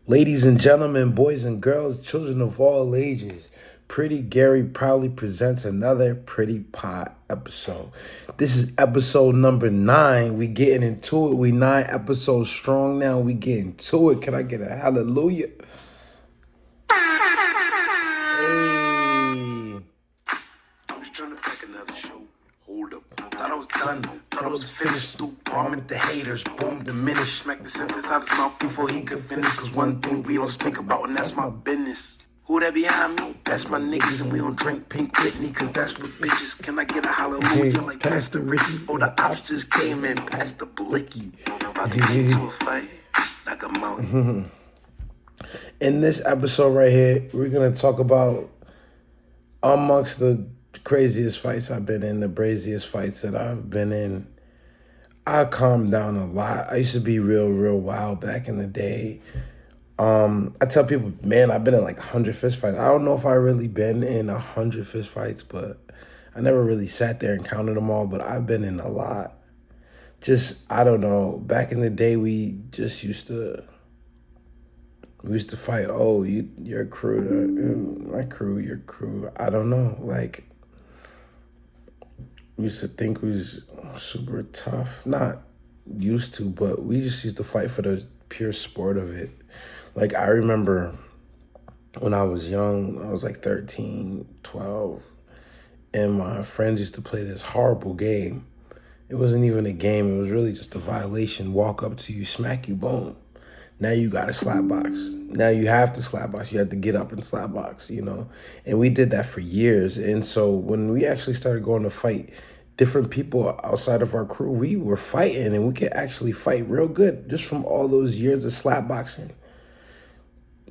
Ladies and gentlemen, boys and girls, children of all ages, Pretty Gary proudly presents another Pretty Pot episode. This is episode number 9. We getting into it. We 9 episodes strong now. We getting to it. Can I get a hallelujah? Hey. I'm just trying to pack another show. Hold up. Thought I was done. Thought I was finished. Threw bomb at the haters. Boom, diminish. Smack the sentence out his mouth before he could finish. Cause one thing we don't speak about, and that's my business. Who that behind me? That's my niggas, and we don't drink Pink Whitney, cause that's for bitches. Can I get a hallelujah like Pastor Ricky? Oh, the ops just came in past the blicky. About to get into a fight. Knock 'em out. In this episode right here, we're gonna talk about amongst the craziest fights I've been in, the braziest fights that I've been in. I calmed down a lot. I used to be real wild back in the day. I tell people, man, I've been in like 100 fist fights. I don't know if I really been in 100 fist fights, but I never really sat there and counted them all, but I've been in a lot. Just, I don't know. Back in the day, we used to fight. Oh, your crew, my crew, your crew. I don't know. Like, we used to think we was super tough. Not used to, but we just used to fight for the pure sport of it. Like, I remember when I was young, I was like 13, 12, and my friends used to play this horrible game. It wasn't even a game. It was really just a violation. Walk up to you, smack you, boom. Now you got to slap box. Now you have to slap box. You have to get up and slap box, you know? And we did that for years. And so when we actually started going to fight different people outside of our crew, we were fighting and we could actually fight real good just from all those years of slap boxing.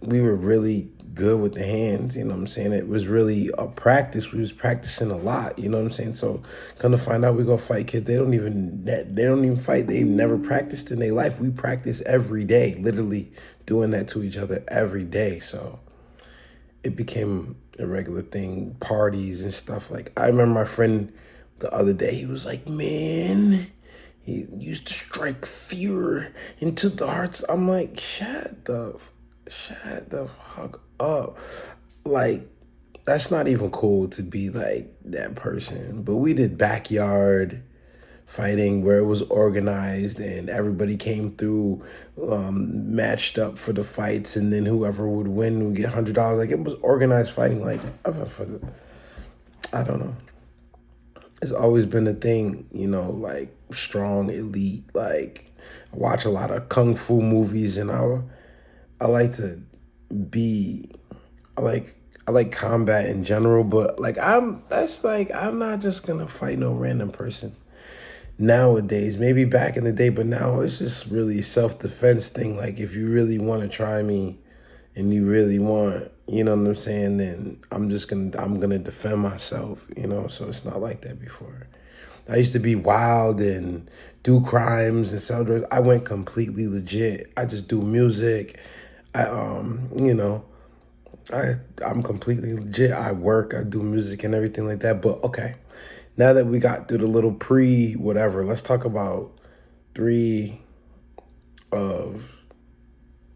We were really good with the hands, you know what I'm saying? It was really a practice. We was practicing a lot, you know what I'm saying? So come to find out we go fight kids, they don't even fight. They never practiced in their life. We practice every day, literally doing that to each other every day. So it became a regular thing, parties and stuff. Like, I remember my friend the other day, he was like, man, he used to strike fear into the hearts. I'm like, shut the fuck up. Like, that's not even cool to be like that person. But we did backyard fighting where it was organized and everybody came through, matched up for the fights, and then whoever would win would get $100. Like, it was organized fighting. Like, I don't know. It's always been a thing, you know, like strong elite. Like, I watch a lot of kung fu movies, and I like to be I like combat in general, but like I'm not just gonna fight no random person nowadays. Maybe back in the day, but now it's just really self-defense thing. Like, if you really want to try me and you really want, you know what I'm saying, then I'm gonna defend myself, you know. So it's not like that before. I used to be wild and do crimes and sell drugs. I went completely legit. I just do music. I you know, I'm completely legit. I work, I do music and everything like that. But okay, now that we got through the little pre whatever, let's talk about 3 of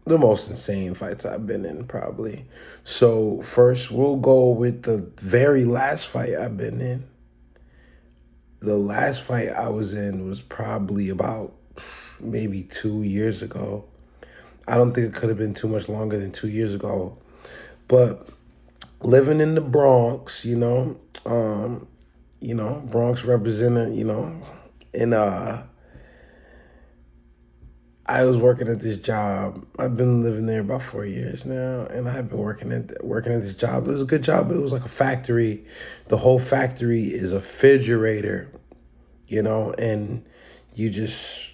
the most insane fights I've been in, probably. So first, we'll go with the very last fight I've been in. The last fight I was in was probably about maybe 2 years ago. I don't think it could have been too much longer than 2 years ago. But living in the Bronx, Bronx representing, and I was working at this job. I've been living there about 4 years now, and I've been working at this job. It was a good job. It was like a factory. The whole factory is a refrigerator, and you just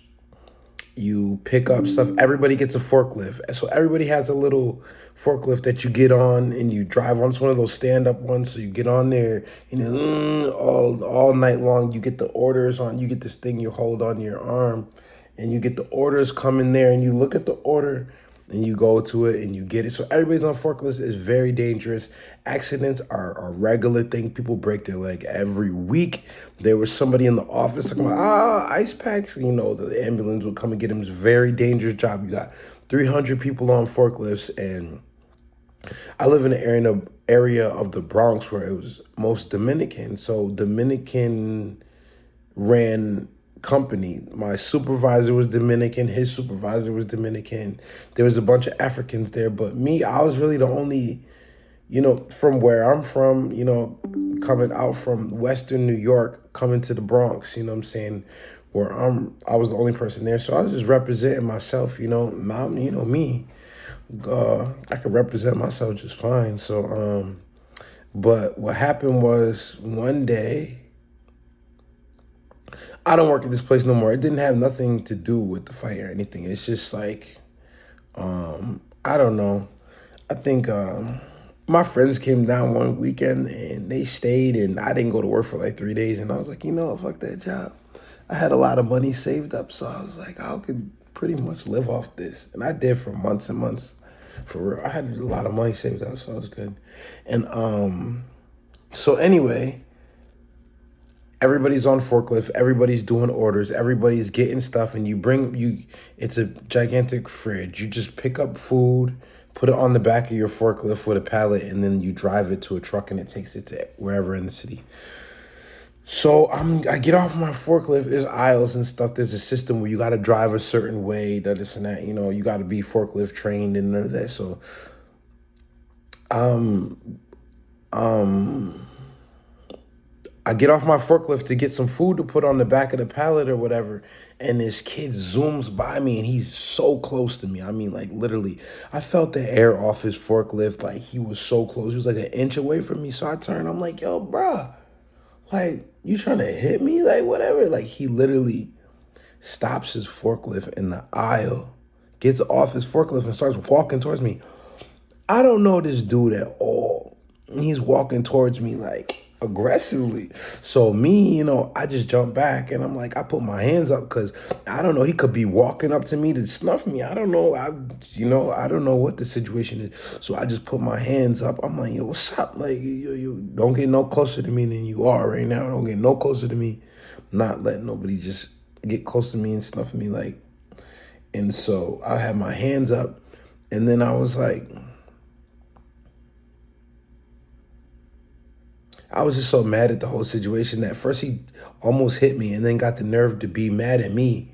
you pick up stuff. Everybody gets a forklift. So everybody has a little forklift that you get on and you drive on. It's one of those stand-up ones. So you get on there and all night long you get the orders on. You get this thing you hold on your arm and you get the orders come in there and you look at the order and you go to it and you get it. So everybody's on forklifts. Is very dangerous. Accidents are a regular thing. People break their leg every week. There was somebody in the office talking about, ice packs. The ambulance would come and get him. It's a very dangerous job. You got 300 people on forklifts, and I live in an area of the Bronx where it was most Dominican. So Dominican ran company. My supervisor was Dominican, his supervisor was Dominican. There was a bunch of Africans there, but me, I was really the only, from where I'm from, coming out from Western New York, coming to the Bronx, you know what I'm saying? Where I was the only person there. So I was just representing myself, me. I could represent myself just fine. So, but what happened was one day, I don't work at this place no more. It didn't have nothing to do with the fight or anything. It's just like, I don't know. I think my friends came down one weekend and they stayed, and I didn't go to work for like 3 days. And I was like, fuck that job. I had a lot of money saved up, so I was like, I could pretty much live off this. And I did for months and months. For real. I had a lot of money saved up, so it was good. And so anyway, everybody's on forklift, everybody's doing orders, everybody's getting stuff, and it's a gigantic fridge. You just pick up food, put it on the back of your forklift with a pallet, and then you drive it to a truck and it takes it to wherever in the city. So I get off my forklift, there's aisles and stuff. There's a system where you got to drive a certain way, that this and that, you got to be forklift trained and none of that. So, I get off my forklift to get some food to put on the back of the pallet or whatever. And this kid zooms by me and he's so close to me. I mean, like literally, I felt the air off his forklift. Like he was so close. He was like an inch away from me. So I turned, I'm like, yo, bruh, like, you trying to hit me? Like, whatever. Like, he literally stops his forklift in the aisle, gets off his forklift and starts walking towards me. I don't know this dude at all. He's walking towards me, like, aggressively. So me, I just jump back and I'm like, I put my hands up because I don't know. He could be walking up to me to snuff me. I don't know. I don't know what the situation is. So I just put my hands up. I'm like, yo, what's up? Like, you don't get no closer to me than you are right now. Don't get no closer to me. I'm not letting nobody just get close to me and snuff me. Like, and so I had my hands up, and then I was like, I was just so mad at the whole situation that first he almost hit me and then got the nerve to be mad at me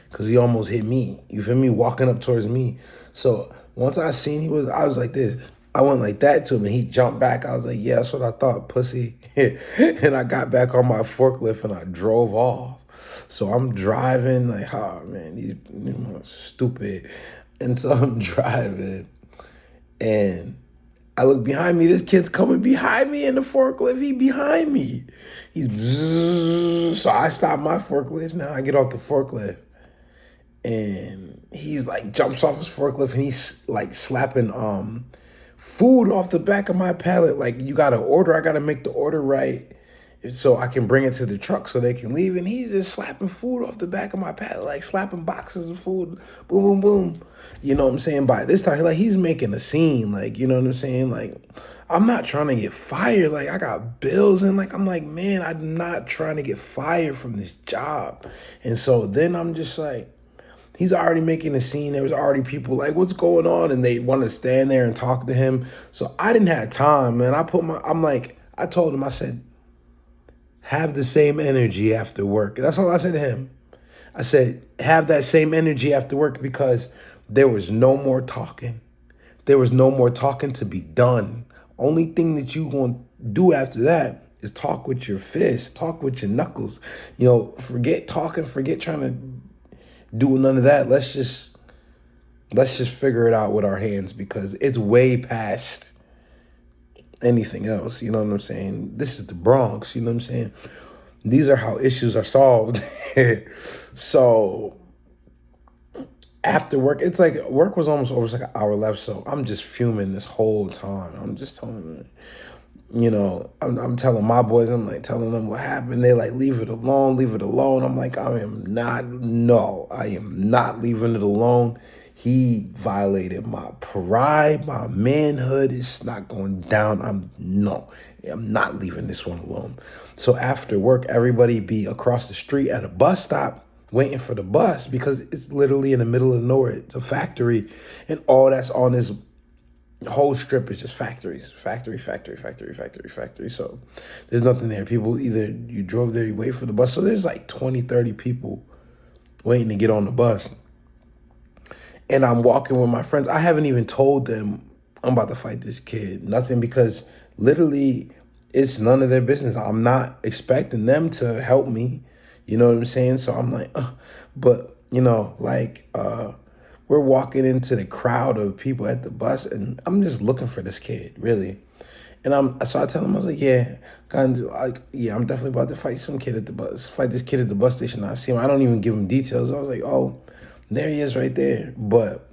because he almost hit me. You feel me? Walking up towards me. So once I seen I was like this. I went like that to him and he jumped back. I was like, yeah, that's what I thought, pussy. And I got back on my forklift and I drove off. So I'm driving like, oh man, these stupid. And so I'm driving and I look behind me. This kid's coming behind me in the forklift. He behind me. So I stop my forklift. Now I get off the forklift. And he's like jumps off his forklift and he's like slapping food off the back of my pallet. Like, you got to order. I got to make the order right so I can bring it to the truck so they can leave. And he's just slapping food off the back of my pallet, like slapping boxes of food. Boom, boom, boom. You know what I'm saying? By this time, like, he's making a scene. Like, you know what I'm saying? Like, I'm not trying to get fired. Like, I got bills and like, I'm like, man, I'm not trying to get fired from this job. And so then I'm just like, he's already making a scene. There was already people like, what's going on? And they want to stand there and talk to him. So I didn't have time, man. I told him, I said, have the same energy after work. That's all I said to him. I said, have that same energy after work because there was no more talking. There was no more talking to be done. Only thing that you going to do after that is talk with your fists, talk with your knuckles. Forget talking, forget trying to do none of that. Let's just figure it out with our hands because it's way past anything else. You know what I'm saying? This is the Bronx. You know what I'm saying? These are how issues are solved. So after work, it's like work was almost over. It's like an hour left. So I'm just fuming this whole time. I'm just telling them, I'm telling my boys, I'm like telling them what happened. They like, leave it alone, leave it alone. I'm like, I am not leaving it alone. He violated my pride, my manhood. It's not going down. I'm not leaving this one alone. So after work, everybody be across the street at a bus stop waiting for the bus because it's literally in the middle of nowhere. It's a factory, and all that's on this whole strip is just factories, factory, factory, factory, factory, factory. So there's nothing there. People, either you drove there, you wait for the bus. So there's like 20, 30 people waiting to get on the bus. And I'm walking with my friends. I haven't even told them I'm about to fight this kid. Nothing, because literally it's none of their business. I'm not expecting them to help me. You know what I'm saying? So I'm like, but we're walking into the crowd of people at the bus, and I'm just looking for this kid, really. And so I tell him, I was like, yeah, I'm definitely about to fight some kid at the bus, fight this kid at the bus station. I see him. I don't even give him details. I was like, oh, there he is right there. But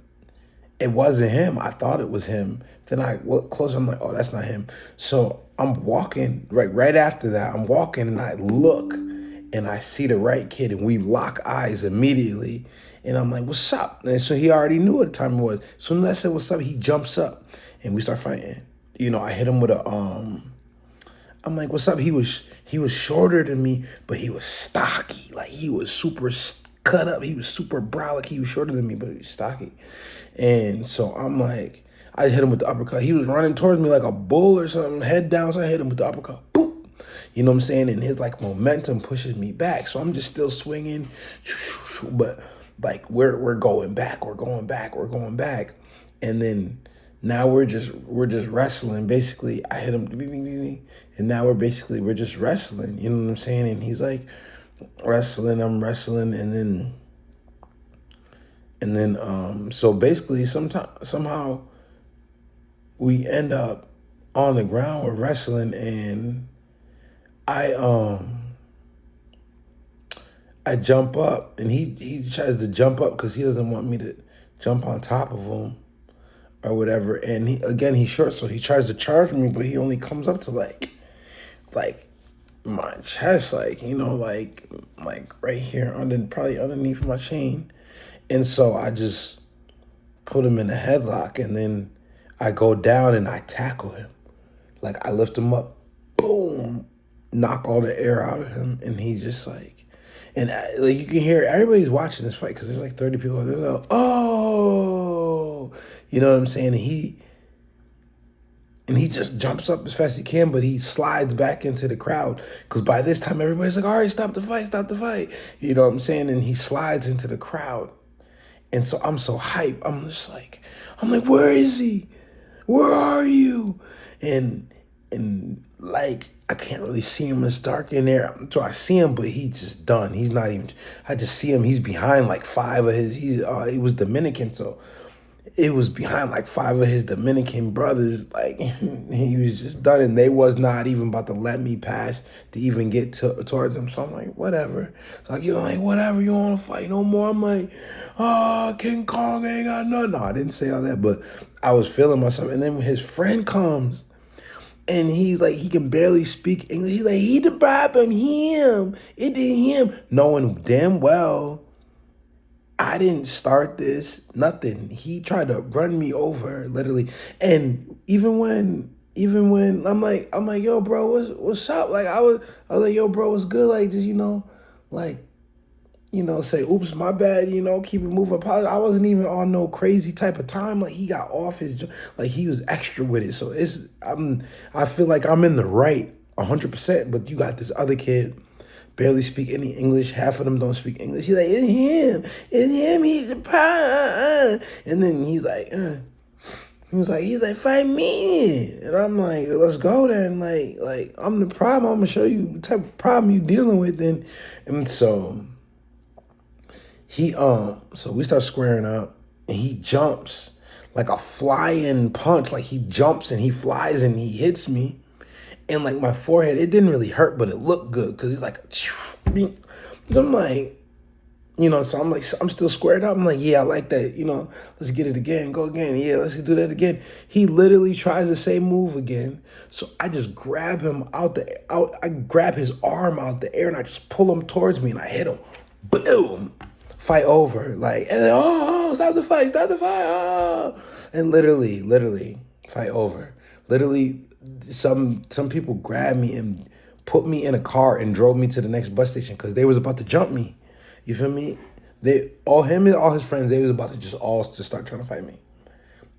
it wasn't him. I thought it was him. Then I look closer. I'm like, oh, that's not him. So I'm walking right after that. I'm walking and I look and I see the right kid and we lock eyes immediately. And I'm like, what's up? And so he already knew what the time it was. As soon as I said, what's up, he jumps up and we start fighting. I hit him with I'm like, what's up? He was shorter than me, but he was stocky. Like, he was super cut up. He was super brolic. He was shorter than me, but he was stocky. And so I'm like, I hit him with the uppercut. He was running towards me like a bull or something, head down. So I hit him with the uppercut. Boop. You know what I'm saying? And his like momentum pushes me back. So I'm just still swinging, but like we're going back. We're going back. We're going back. And then now we're just wrestling. Basically, I hit him, and now we're just wrestling. You know what I'm saying? And he's like wrestling, I'm wrestling, and then so basically somehow we end up on the ground, we're wrestling, and I jump up, and he tries to jump up because he doesn't want me to jump on top of him or whatever. And he's short, so he tries to charge me, but he only comes up to like my chest, like right here, probably underneath my chain. And so I just put him in a headlock, and then I go down and I tackle him. Like, I lift him up, boom, knock all the air out of him, and he just like, and like you can hear everybody's watching this fight because there's like 30 people. They're like, oh, you know what I'm saying? And he just jumps up as fast as he can, but he slides back into the crowd because by this time everybody's like, all right, stop the fight, stop the fight. You know what I'm saying? And he slides into the crowd. And so I'm so hyped. I'm like, where is he? Where are you? And like, I can't really see him. It's dark in there. So I see him, but he's just done. He's not even, I just see him. He's behind like five of he was Dominican. So it was behind like five of his Dominican brothers. Like, he was just done, and they was not even about to let me pass to even get towards him. So I'm like, whatever. So I get like, whatever, you want to fight no more? I'm like, oh, King Kong ain't got nothing. No, I didn't say all that, but I was feeling myself. And then when his friend comes, and he's like, he can barely speak English. He's like, he the problem, him. It did him. Knowing damn well I didn't start this, nothing. He tried to run me over, literally. And even when I'm like, yo, bro, what's up? Like, I was like, yo, bro, what's good? Like, just, like, say, oops, my bad, keep it moving. I wasn't even on no crazy type of time. Like, he got off like, he was extra with it. So I feel like I'm in the right 100%, but you got this other kid barely speak any English. Half of them don't speak English. He's like, it's him, he's the power. And then he's like, fight me. And I'm like, let's go then. Like I'm the problem. I'm gonna show you the type of problem you dealing with then. And so so we start squaring up, and he jumps like a flying punch. Like, he jumps and he flies and he hits me. And like my forehead, it didn't really hurt, but it looked good because he's like, so I'm like, so I'm like, I'm still squared up. I'm like, yeah, I like that. Let's get it again, go again. Yeah, let's do that again. He literally tries the same move again. So I just grab him I grab his arm out the air, and I just pull him towards me, and I hit him. Boom. Fight over. Like, and then, oh, stop the fight. Oh. And literally fight over. Literally, some people grabbed me and put me in a car and drove me to the next bus station because they was about to jump me. You feel me? They all him and all his friends, they was about to just start trying to fight me.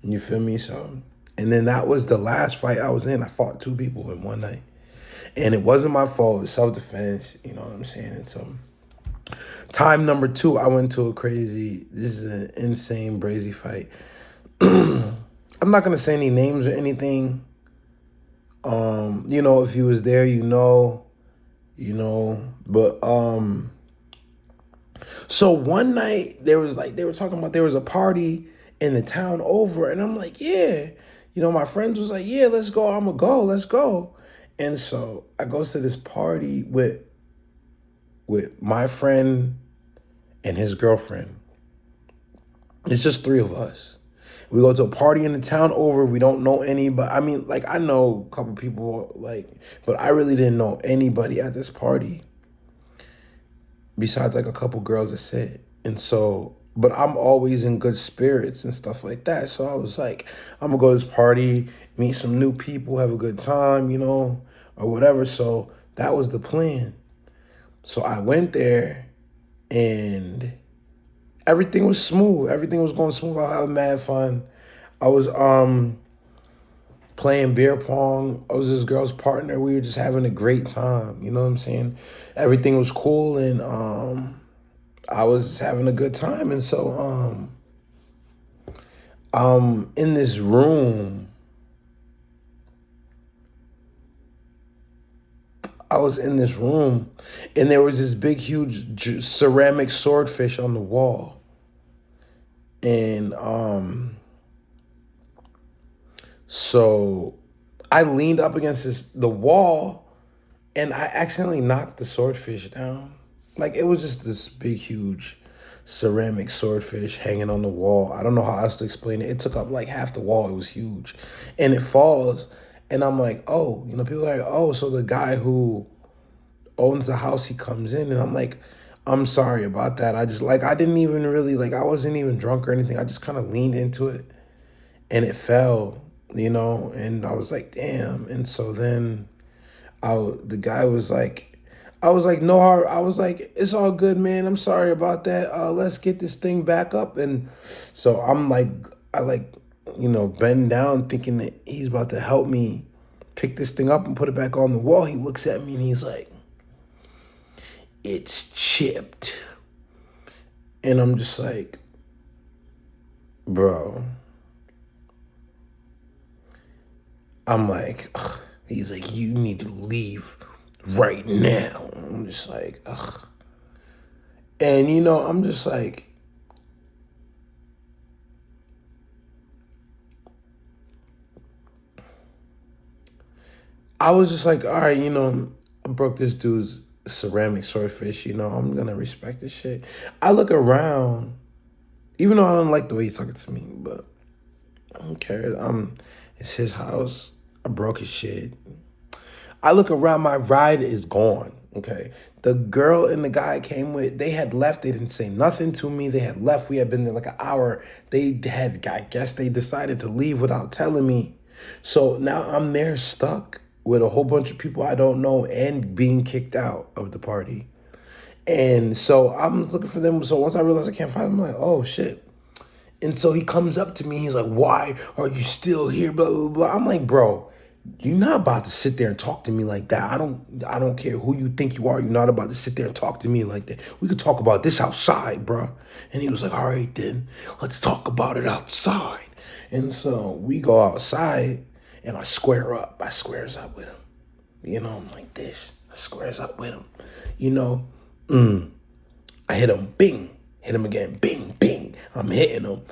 You feel me? So, and then that was the last fight I was in. I fought two people in one night. And it wasn't my fault. It was self-defense. You know what I'm saying? And so time number two, I went to this is an insane, brazy fight. I'm not gonna say any names or anything. If you was there, but so one night they were talking about there was a party in the town over, and I'm like, yeah. My friends was like, yeah, let's go. I'm gonna go, let's go. And so I goes to this party with my friend and his girlfriend. It's just three of us. We go to a party in the town over. We don't know anybody. I mean, like, I know a couple people, but I really didn't know anybody at this party besides, like, a couple girls that sit. And so, but I'm always in good spirits and stuff like that. So I was like, I'm going to go to this party, meet some new people, have a good time, or whatever. So that was the plan. So I went there and everything was smooth. Everything was going smooth. I was having mad fun. I was playing beer pong. I was this girl's partner. We were just having a great time. You know what I'm saying? Everything was cool, and I was having a good time. And so in this room, and there was this big, huge ceramic swordfish on the wall. And so I leaned up against the wall, and I accidentally knocked the swordfish down. Like, it was just this big, huge ceramic swordfish hanging on the wall. I don't know how else to explain it. It took up like half the wall. It was huge. And it falls, and I'm like, oh, people are like, oh, so the guy who owns the house, he comes in, and I'm like, I'm sorry about that. I just, I didn't even really, I wasn't even drunk or anything. I just kind of leaned into it, and it fell, and I was like, damn. And so then the guy was like, I was like, no hard. I was like, it's all good, man. I'm sorry about that. Let's get this thing back up. And so I'm like, bend down thinking that he's about to help me pick this thing up and put it back on the wall. He looks at me and he's like, it's chipped. And I'm just like, bro. I'm like, ugh. He's like, you need to leave right now. I'm just like, ugh. And I'm just like, I was just like, all right, I broke this dude's ceramic swordfish, I'm gonna respect this shit. I look around, even though I don't like the way he's talking to me, but I don't care. It's his house. I broke his shit. I look around, my ride is gone. Okay. The girl and the guy I came with, they had left. They didn't say nothing to me. They had left. We had been there like an hour. I guess they decided to leave without telling me. So now I'm there stuck with a whole bunch of people I don't know and being kicked out of the party. And so I'm looking for them. So once I realize I can't find them, I'm like, oh shit. And so he comes up to me. He's like, why are you still here? Blah, blah, blah. I'm like, bro, you're not about to sit there and talk to me like that. I don't care who you think you are. You're not about to sit there and talk to me like that. We could talk about this outside, bro. And he was like, all right, then let's talk about it outside. And so we go outside and I square up. I squares up with him. I'm like this. I squares up with him. I hit him, bing. Hit him again, bing, bing. I'm hitting him.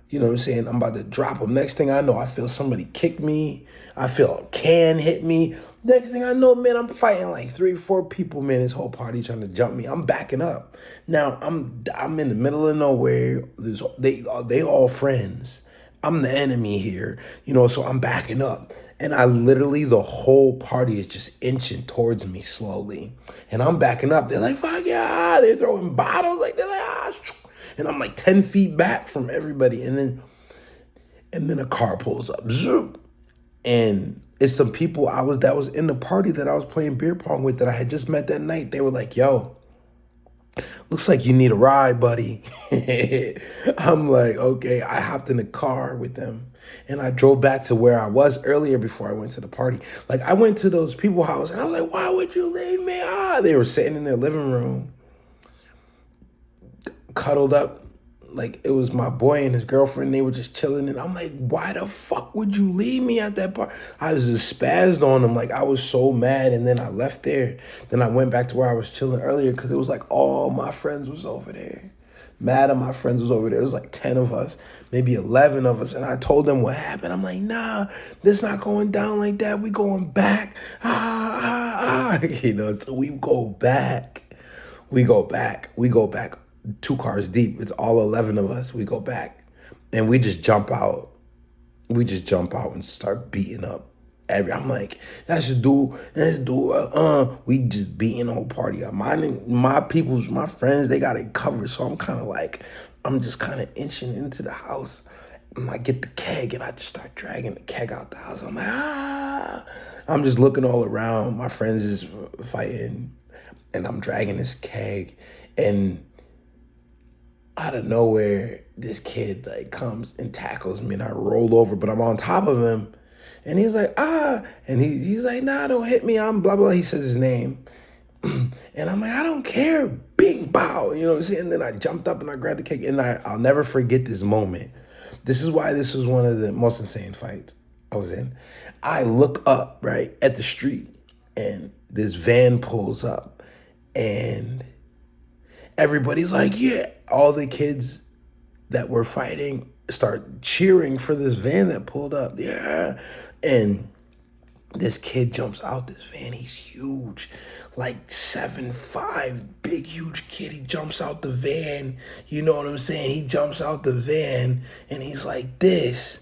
You know what I'm saying? I'm about to drop him. Next thing I know, I feel somebody kick me. I feel a can hit me. Next thing I know, man, I'm fighting like 3 or 4 people, man. This whole party trying to jump me. I'm backing up. Now, I'm in the middle of nowhere. They all friends. I'm the enemy here, so I'm backing up. And the whole party is just inching towards me slowly. And I'm backing up. They're like, fuck yeah. They're throwing bottles. They're like, ah. And I'm like 10 feet back from everybody. And then a car pulls up. Zoom. And it's some people that was in the party that I was playing beer pong with that I had just met that night. They were like, yo, Looks like you need a ride, buddy. I'm like, okay. I hopped in the car with them and I drove back to where I was earlier before I went to the party. Like, I went to those people's house and I was like, why would you leave me? They were sitting in their living room, cuddled up. Like, it was my boy and his girlfriend. They were just chilling. And I'm like, why the fuck would you leave me at that part? I was just spazzed on them. Like, I was so mad. And then I left there. Then I went back to where I was chilling earlier because it was like all my friends was over there. Mad at my friends was over there. It was like 10 of us, maybe 11 of us. And I told them what happened. I'm like, nah, this not going down like that. We going back. So we go back. We go back. We go back 2 cars deep. It's all 11 of us. We go back and we just jump out. We just jump out and start beating up I'm like, that's just do, let's do we just beating the whole party up. My people's, my friends, they got it covered. So I'm kind of like, I'm just kind of inching into the house. And I get the keg and I just start dragging the keg out the house. I'm like, I'm just looking all around. My friends is fighting and I'm dragging this keg. And out of nowhere, this kid like comes and tackles me and I roll over, but I'm on top of him. And he's like, and he's like, nah, don't hit me. I'm blah, blah. He says his name. And I'm like, I don't care. Bing, bow. You know what I'm saying? And then I jumped up and I grabbed the cake. And I'll never forget this moment. This is why this was one of the most insane fights I was in. I look up, right, at the street. And this van pulls up. And everybody's like, yeah. All the kids that were fighting start cheering for this van that pulled up. Yeah. And this kid jumps out this van. He's huge, like 7'5", big, huge kid. He jumps out the van. You know what I'm saying? He jumps out the van and he's like this.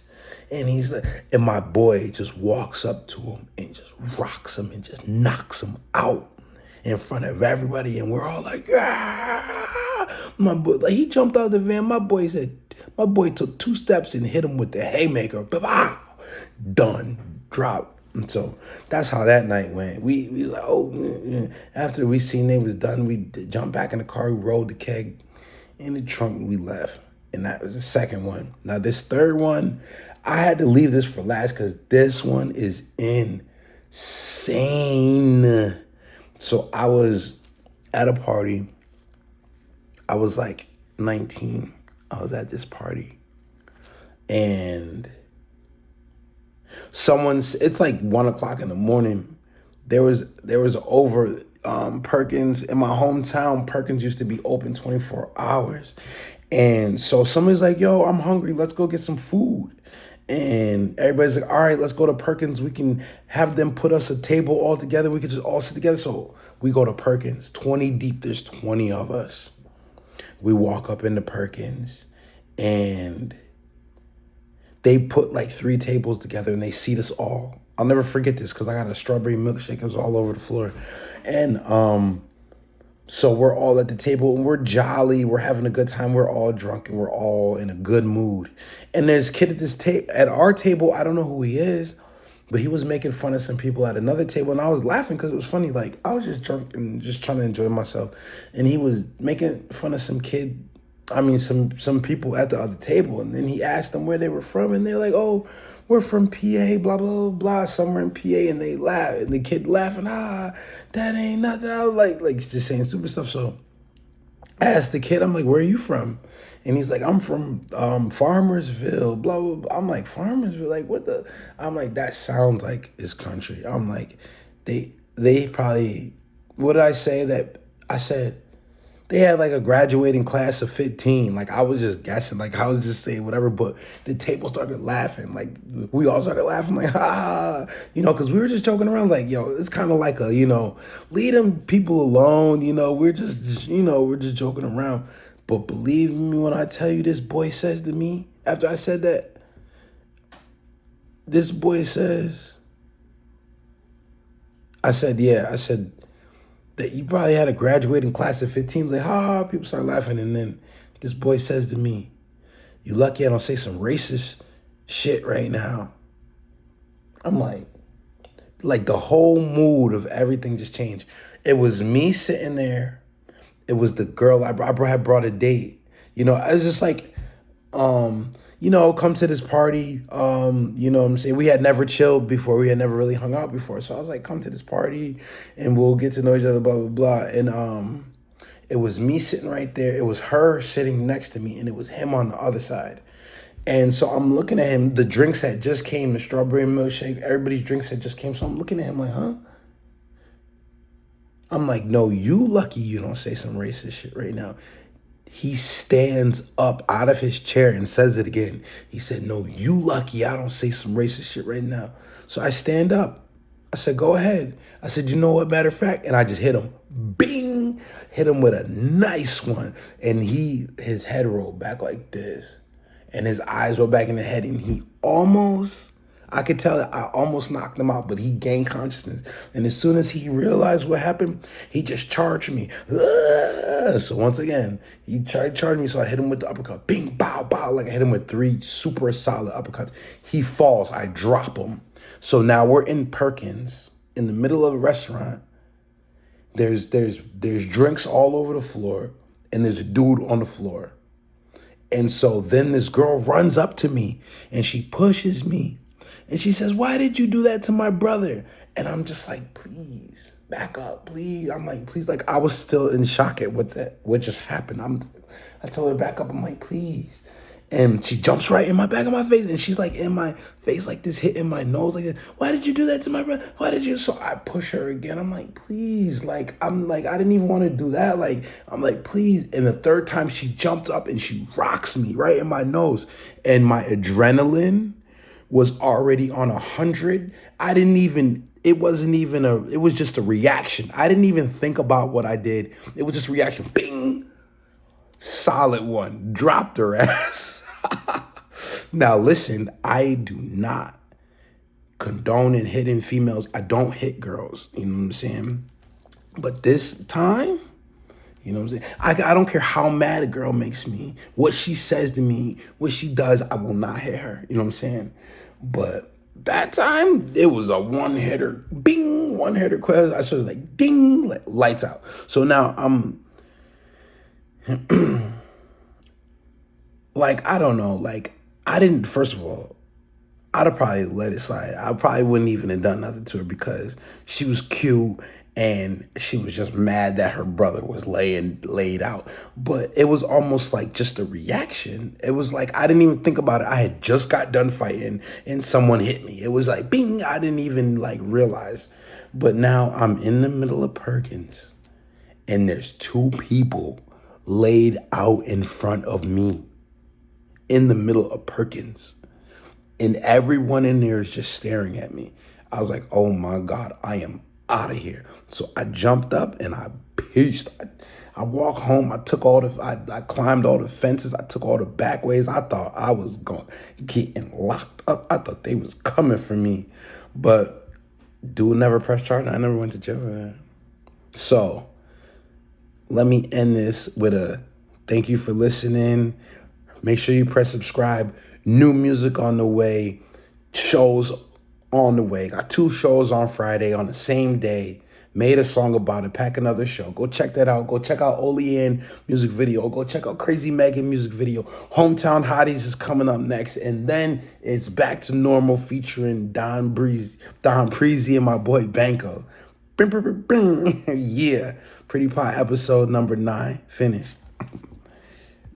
And he's like, and my boy just walks up to him and just rocks him and just knocks him out in front of everybody. And we're all like, ah. My boy, like, he jumped out the van. My boy took 2 steps and hit him with the haymaker. Bah, done, drop. And so that's how that night went. We was like, oh, after we seen it was done, we jumped back in the car, we rolled the keg in the trunk, and we left. And that was the second one. Now this third one, I had to leave this for last because this one is insane. So I was at a party. I was like 19. I was at this party. And it's like 1:00 in the morning. There was over Perkins in my hometown. Perkins used to be open 24 hours. And so somebody's like, yo, I'm hungry. Let's go get some food. And everybody's like, all right, let's go to Perkins. We can have them put us a table all together. We could just all sit together. So we go to Perkins, 20 deep. There's 20 of us. We walk up into Perkins and they put like 3 tables together and they seat us all. I'll never forget this because I got a strawberry milkshake. It was all over the floor. And so we're all at the table and we're jolly. We're having a good time. We're all drunk and we're all in a good mood. And there's a kid at at our table. I don't know who he is, but he was making fun of some people at another table. And I was laughing because it was funny. Like, I was just drunk and just trying to enjoy myself. And he was making fun of some people at the other table. And then he asked them where they were from. And they're like, oh, we're from PA, blah, blah, blah, somewhere in PA. And they laugh. And the kid laughing, that ain't nothing. I was like just saying stupid stuff. So I asked the kid, I'm like, where are you from? And he's like, I'm from Farmersville, blah, blah, blah. I'm like, Farmersville? Like, what the? I'm like, that sounds like his country. I'm like, they probably, what did I say? I said, they had like a graduating class of 15. Like, I was just guessing. Like, I was just saying whatever. But the table started laughing. Like, we all started laughing. Like, because we were just joking around. Like, yo, it's kind of like leave them people alone. We're just we're just joking around. But believe me when I tell you, this boy says to me, after I said that, this boy says, I said, that you probably had a graduating class of 15. Like, people start laughing. And then this boy says to me, you lucky I don't say some racist shit right now. I'm like the whole mood of everything just changed. It was me sitting there It was the girl I had brought a date. I was just like, come to this party. What I'm saying? We had never chilled before. We had never really hung out before. So I was like, come to this party and we'll get to know each other, blah, blah, blah. And it was me sitting right there. It was her sitting next to me, and it was him on the other side. And so I'm looking at him. The drinks had just came, the strawberry milkshake, everybody's drinks had just came. So I'm looking at him like, huh? I'm like, no, you lucky you don't say some racist shit right now. He stands up out of his chair and says it again. He said, no, you lucky I don't say some racist shit right now. So I stand up. I said, go ahead. I said, you know what, matter of fact? And I just hit him. Bing! Hit him with a nice one. And his head rolled back like this. And his eyes were back in the head. And I could tell that I almost knocked him out, but he gained consciousness. And as soon as he realized what happened, he just charged me. So once again, he charged me. So I hit him with the uppercut. Bing, bow, bow. Like I hit him with 3 super solid uppercuts. He falls. I drop him. So now we're in Perkins in the middle of a restaurant. There's drinks all over the floor, and there's a dude on the floor. And so then this girl runs up to me and she pushes me. And she says, why did you do that to my brother? And I'm just like, please, back up, please. I'm like, please. Like, I was still in shock at what just happened. I told her back up. I'm like, please. And she jumps right in my back of my face. And she's like in my face like this, hitting my nose like this. Why did you do that to my brother? Why did you? So I push her again. I'm like, please. Like, I didn't even want to do that. Like, I'm like, please. And the third time she jumped up and she rocks me right in my nose. And my adrenaline was already on 100. It was just a reaction. I didn't even think about what I did. It was just a reaction. Bing! Solid one. Dropped her ass. Now listen, I do not condone and hitting females. I don't hit girls. You know what I'm saying? But this time, you know what I'm saying? I don't care how mad a girl makes me, what she says to me, what she does, I will not hit her. You know what I'm saying? But that time, it was a one-hitter, bing, one-hitter quest. I was like, ding, like, lights out. So now I'm, like, I don't know. Like, first of all, I'd have probably let it slide. I probably wouldn't even have done nothing to her because she was cute and she was just mad that her brother was laid out. But it was almost like just a reaction. It was like, I didn't even think about it. I had just got done fighting and someone hit me. It was like, bing, I didn't even like realize. But now I'm in the middle of Perkins and there's 2 people laid out in front of me in the middle of Perkins. And everyone in there is just staring at me. I was like, oh my God, I am out of here. So I jumped up and I pieced. I walked home. I climbed all the fences. I took all the back ways. I thought I was getting locked up. I thought they was coming for me. But dude never pressed charge. I never went to jail for that. So let me end this with a thank you for listening. Make sure you press subscribe. New music on the way. Shows on the way. Got 2 shows on Friday on the same day. Made a song about it. Pack another show. Go check that out. Go check out Olean music video. Go check out Crazy Megan music video. Hometown Hotties is coming up next. And then it's back to normal featuring Don Preezy and my boy Banco. Yeah. Pretty Pie episode number 9. Finished.